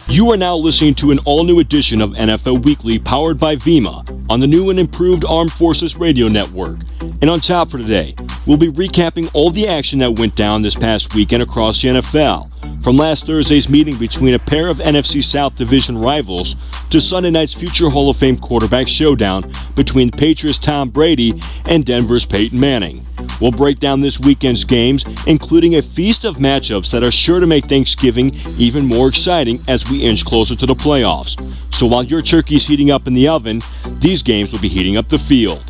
You are now listening to an all-new edition of NFL Weekly powered by Vima on the new and improved Armed Forces Radio Network. And on top for today, we'll be recapping all the action that went down this past weekend across the NFL, from last Thursday's meeting between a pair of NFC South division rivals to Sunday night's future Hall of Fame quarterback showdown between Patriots' Tom Brady and Denver's Peyton Manning. We'll break down this weekend's games, including a feast of matchups that are sure to make Thanksgiving even more exciting as we inch closer to the playoffs. So while your turkey's heating up in the oven, these games will be heating up the field.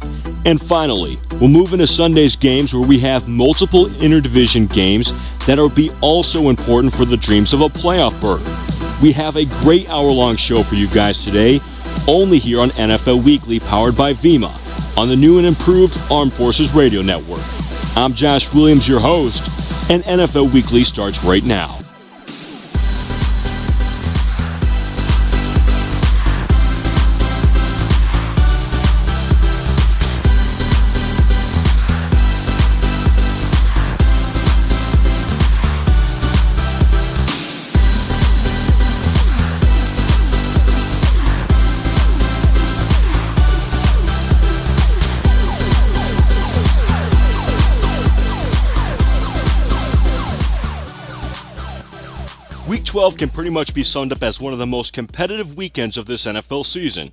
And finally, we'll move into Sunday's games where we have multiple interdivision games that will be also important for the dreams of a playoff berth. We have a great hour-long show for you guys today, only here on NFL Weekly powered by Vima on the new and improved Armed Forces Radio Network. I'm Josh Williams, your host, and NFL Weekly starts right now. Week 12 can pretty much be summed up as one of the most competitive weekends of this NFL season.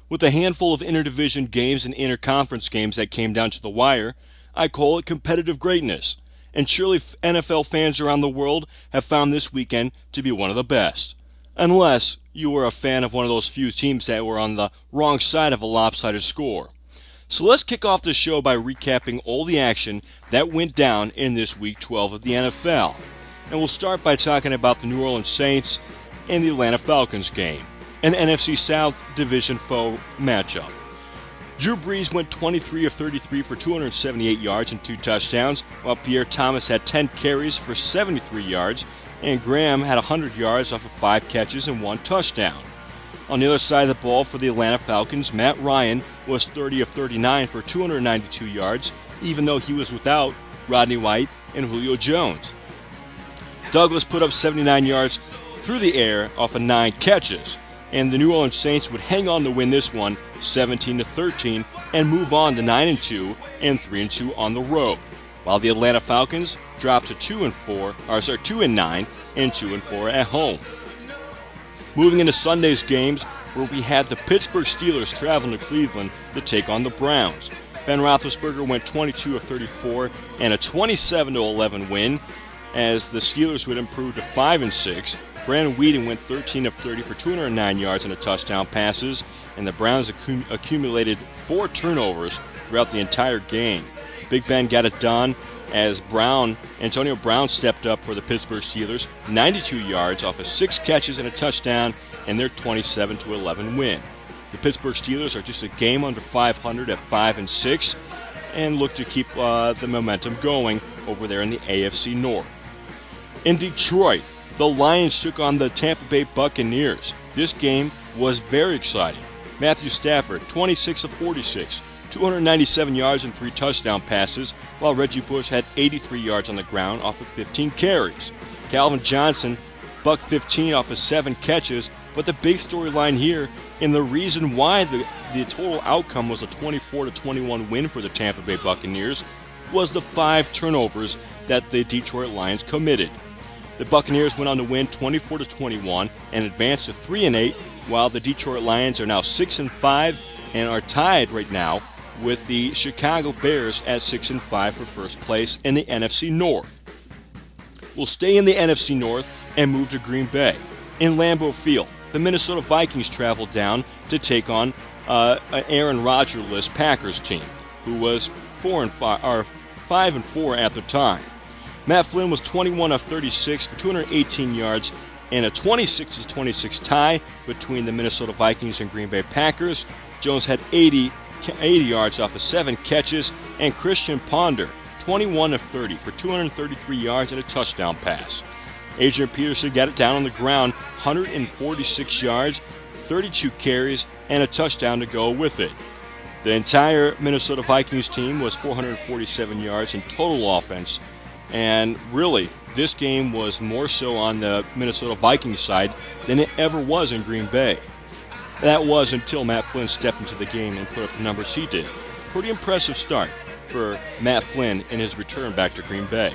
With a handful of interdivision games and interconference games that came down to the wire, I call it competitive greatness. And surely NFL fans around the world have found this weekend to be one of the best. Unless you were a fan of one of those few teams that were on the wrong side of a lopsided score. So let's kick off the show by recapping all the action that went down in this Week 12 of the NFL. And we'll start by talking about the New Orleans Saints and the Atlanta Falcons game, an NFC South division foe matchup. Drew Brees went 23 of 33 for 278 yards and 2 touchdowns, while Pierre Thomas had 10 carries for 73 yards, and Graham had 100 yards off of 5 catches and 1 touchdown. On the other side of the ball for the Atlanta Falcons, Matt Ryan was 30 of 39 for 292 yards, even though he was without Rodney White and Julio Jones. Douglas put up 79 yards through the air off of 9 catches, and the New Orleans Saints would hang on to win this one 17-13 and move on to 9-2 and 3-2 on the road, while the Atlanta Falcons dropped to 2-9 and 2-4 at home. Moving into Sunday's games, where we had the Pittsburgh Steelers traveling to Cleveland to take on the Browns. Ben Roethlisberger went 22 of 34 and a 27-11 win, as the Steelers would improve to 5-6. Brandon Weeden went 13 of 30 for 209 yards and a touchdown passes, and the Browns accumulated 4 turnovers throughout the entire game. Big Ben got it done as Antonio Brown stepped up for the Pittsburgh Steelers, 92 yards off of 6 catches and a touchdown, and their 27-11 win. The Pittsburgh Steelers are just a game under 500 at 5-6 and look to keep the momentum going over there in the AFC North. In Detroit, the Lions took on the Tampa Bay Buccaneers. This game was very exciting. Matthew Stafford, 26 of 46, 297 yards and 3 touchdown passes, while Reggie Bush had 83 yards on the ground off of 15 carries. Calvin Johnson, $115 off of 7 catches, but the big storyline here, and the reason why the total outcome was a 24-21 win for the Tampa Bay Buccaneers, was the 5 turnovers that the Detroit Lions committed. The Buccaneers went on to win 24-21 and advanced to 3-8, while the Detroit Lions are now 6-5 and are tied right now with the Chicago Bears at 6-5 for first place in the NFC North. We'll stay in the NFC North and move to Green Bay. In Lambeau Field, the Minnesota Vikings traveled down to take on an Aaron Rodgers-less Packers team, who was 5-4 at the time. Matt Flynn was 21 of 36 for 218 yards and a 26-26 tie between the Minnesota Vikings and Green Bay Packers. Jones had 80 yards off of 7 catches, and Christian Ponder, 21 of 30 for 233 yards and a touchdown pass. Adrian Peterson got it down on the ground, 146 yards, 32 carries, and a touchdown to go with it. The entire Minnesota Vikings team was 447 yards in total offense, and really, this game was more so on the Minnesota Vikings side than it ever was in Green Bay. That was until Matt Flynn stepped into the game and put up the numbers he did. Pretty impressive start for Matt Flynn in his return back to Green Bay.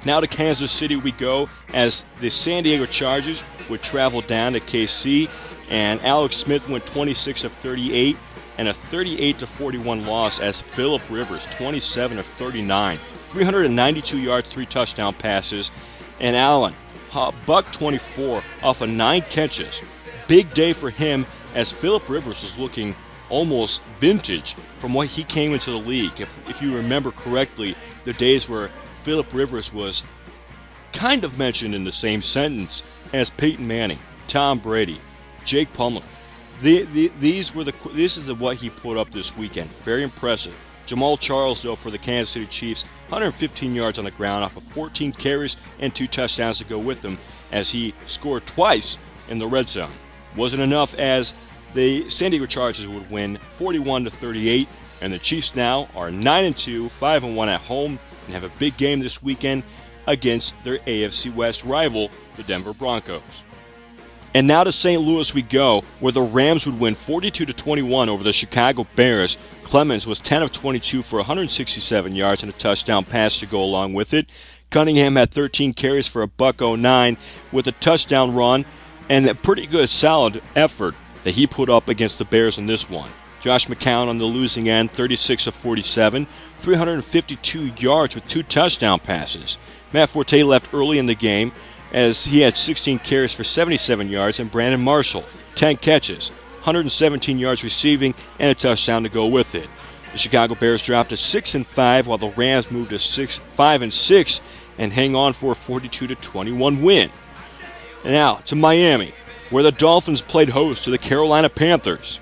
Now to Kansas City we go, as the San Diego Chargers would travel down to KC, and Alex Smith went 26 of 38 and a 38-41 loss as Phillip Rivers 27 of 39, 392 yards, 3 touchdown passes, and Allen buck 24 off of 9 catches. Big day for him, as Phillip Rivers was looking almost vintage from when he came into the league. If you remember correctly, the days where Phillip Rivers was kind of mentioned in the same sentence as Peyton Manning, Tom Brady, Jake Plumlee. This is what he put up this weekend. Very impressive. Jamal Charles, though, for the Kansas City Chiefs, 115 yards on the ground off of 14 carries and 2 touchdowns to go with him, as he scored twice in the red zone. Wasn't enough, as the San Diego Chargers would win 41-38, and the Chiefs now are 9-2, 5-1 at home, and have a big game this weekend against their AFC West rival, the Denver Broncos. And now to St. Louis we go, where the Rams would win 42-21 over the Chicago Bears. Clemens was 10 of 22 for 167 yards and a touchdown pass to go along with it. Cunningham had 13 carries for a $109 with a touchdown run, and a pretty good solid effort that he put up against the Bears in this one. Josh McCown on the losing end, 36 of 47, 352 yards with 2 touchdown passes. Matt Forte left early in the game, as he had 16 carries for 77 yards, and Brandon Marshall, 10 catches, 117 yards receiving, and a touchdown to go with it. The Chicago Bears dropped to 6-5, while the Rams moved to 5-6 and hang on for a 42-21 win. And now to Miami, where the Dolphins played host to the Carolina Panthers.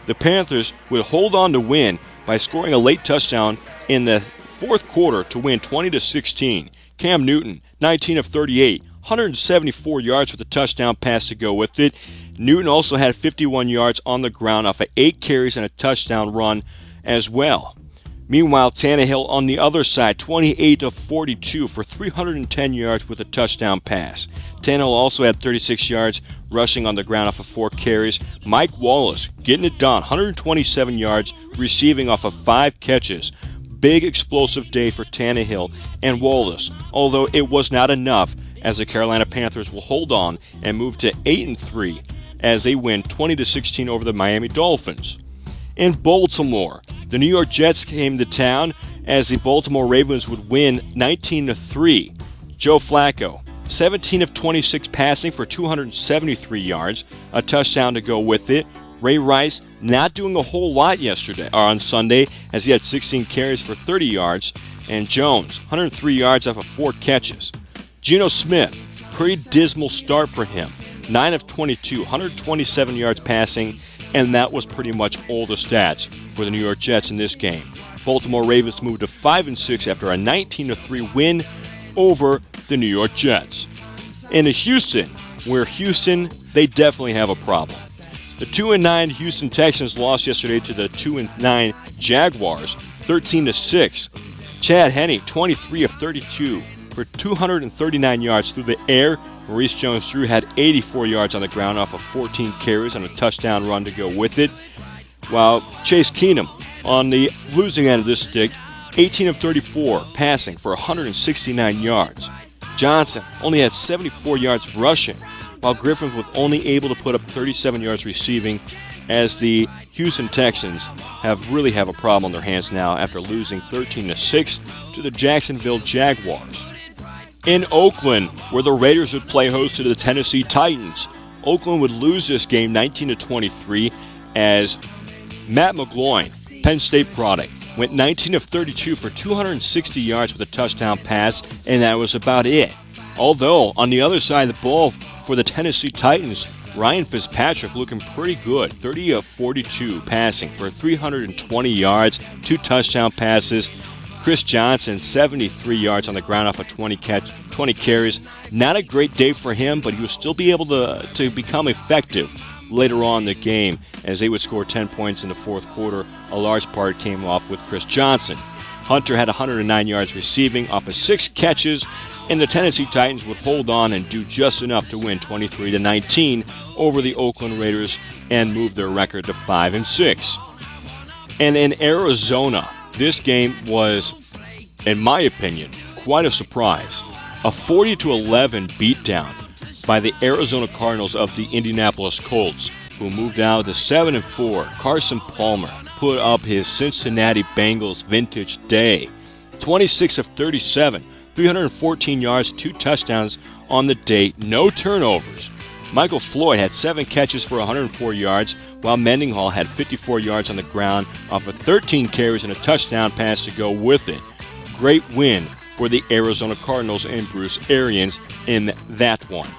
The Panthers would hold on to win by scoring a late touchdown in the fourth quarter to win 20-16. Cam Newton, 19 of 38, 174 yards with a touchdown pass to go with it. Newton also had 51 yards on the ground off of 8 carries and a touchdown run as well. Meanwhile, Tannehill on the other side, 28 of 42 for 310 yards with a touchdown pass. Tannehill also had 36 yards rushing on the ground off of 4 carries. Mike Wallace getting it done, 127 yards receiving off of 5 catches. Big explosive day for Tannehill and Wallace, although it was not enough, as the Carolina Panthers will hold on and move to 8-3 as they win 20-16 over the Miami Dolphins. In Baltimore, the New York Jets came to town as the Baltimore Ravens would win 19-3. Joe Flacco, 17 of 26 passing for 273 yards, a touchdown to go with it. Ray Rice not doing a whole lot on Sunday, as he had 16 carries for 30 yards, and Jones, 103 yards off of 4 catches. Geno Smith, pretty dismal start for him. 9 of 22, 127 yards passing, and that was pretty much all the stats for the New York Jets in this game. Baltimore Ravens moved to 5-6 after a 19-3 win over the New York Jets. In Houston, where Houston, they definitely have a problem. The 2-9 Houston Texans lost yesterday to the 2-9 Jaguars, 13-6. Chad Henne, 23 of 32 for 239 yards through the air. Maurice Jones-Drew had 84 yards on the ground off of 14 carries and a touchdown run to go with it. While Chase Keenum on the losing end of this stick, 18 of 34 passing for 169 yards. Johnson only had 74 yards rushing, while Griffin was only able to put up 37 yards receiving, as the Houston Texans really have a problem on their hands now after losing 13-6 to the Jacksonville Jaguars. In Oakland, where the Raiders would play host to the Tennessee Titans, Oakland would lose this game 19-23 as Matt McGloin, Penn State product, went 19 of 32 for 260 yards with a touchdown pass, and that was about it. Although, on the other side of the ball for the Tennessee Titans, Ryan Fitzpatrick looking pretty good, 30 of 42 passing for 320 yards, 2 touchdown passes. Chris Johnson, 73 yards on the ground off of 20 carries. Not a great day for him, but he will still be able to become effective later on in the game, as they would score 10 points in the fourth quarter. A large part came off with Chris Johnson. Hunter had 109 yards receiving off of 6 catches, and the Tennessee Titans would hold on and do just enough to win 23-19 over the Oakland Raiders and move their record to 5-6. And in Arizona, this game was, in my opinion, quite a surprise. A 40-11 beatdown by the Arizona Cardinals of the Indianapolis Colts, who moved out to 7-4. Carson Palmer put up his Cincinnati Bengals vintage day. 26 of 37, 314 yards, 2 touchdowns on the day, no turnovers. Michael Floyd had 7 catches for 104 yards, while Mendenhall had 54 yards on the ground off of 13 carries and a touchdown pass to go with it. Great win for the Arizona Cardinals and Bruce Arians in that one.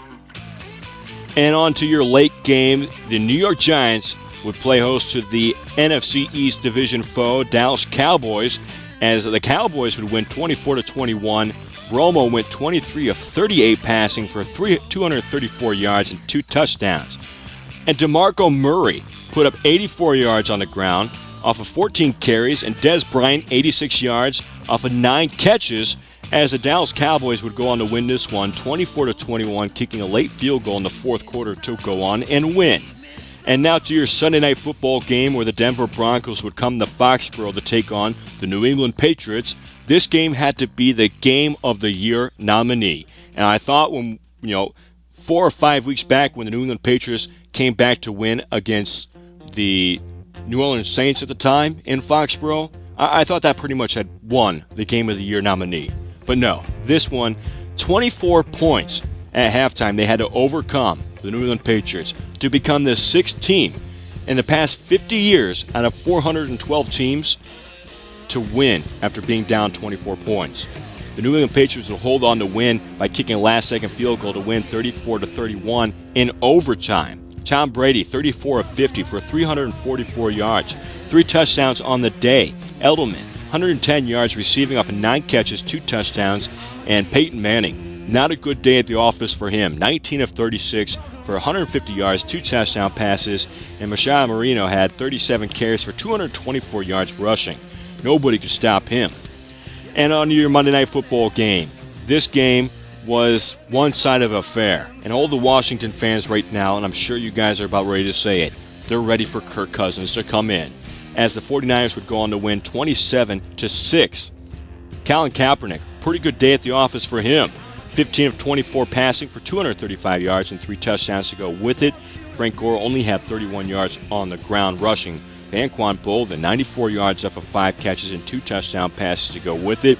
And on to your late game, the New York Giants would play host to the NFC East division foe, Dallas Cowboys, as the Cowboys would win 24-21. Romo went 23 of 38 passing for 234 yards and 2 touchdowns. And DeMarco Murray put up 84 yards on the ground off of 14 carries, and Dez Bryant 86 yards off of 9 catches, as the Dallas Cowboys would go on to win this one 24-21, kicking a late field goal in the fourth quarter to go on and win. And now to your Sunday Night Football game, where the Denver Broncos would come to Foxborough to take on the New England Patriots. This game had to be the Game of the Year nominee. And I thought when, 4 or 5 weeks back when the New England Patriots came back to win against the New Orleans Saints at the time in Foxborough, I thought that pretty much had won the Game of the Year nominee. But no, this one, 24 points at halftime they had to overcome the New England Patriots to become the 6th team in the past 50 years out of 412 teams to win after being down 24 points. The New England Patriots will hold on to win by kicking a last-second field goal to win 34-31 in overtime. Tom Brady, 34 of 50 for 344 yards, 3 touchdowns on the day. Edelman, 110 yards receiving off of 9 catches, 2 touchdowns. And Peyton Manning, not a good day at the office for him. 19 of 36 for 150 yards, 2 touchdown passes. And Mashai Marino had 37 carries for 224 yards rushing. Nobody could stop him. And on your Monday Night Football game, this game was one-sided affair. And all the Washington fans right now, and I'm sure you guys are about ready to say it, they're ready for Kirk Cousins to come in, as the 49ers would go on to win 27-6. Colin Kaepernick, pretty good day at the office for him. 15 of 24 passing for 235 yards and 3 touchdowns to go with it. Frank Gore only had 31 yards on the ground rushing. Anquan Bolden, 94 yards off of 5 catches and 2 touchdown passes to go with it.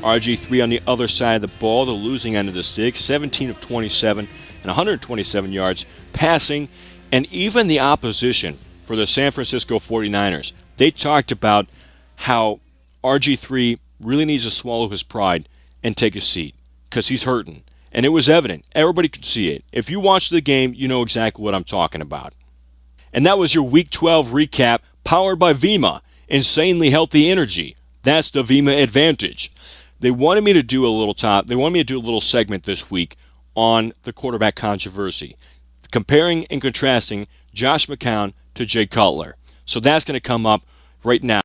RG3 on the other side of the ball, the losing end of the stick, 17 of 27 and 127 yards passing. And even the opposition for the San Francisco 49ers, they talked about how RG3 really needs to swallow his pride and take a seat because he's hurting. And it was evident. Everybody could see it. If you watch the game, you know exactly what I'm talking about. And that was your Week 12 recap, powered by Vima, insanely healthy energy. That's the Vima advantage. They wanted me to do a little segment this week on the quarterback controversy, comparing and contrasting Josh McCown to Jay Cutler. So that's going to come up right now.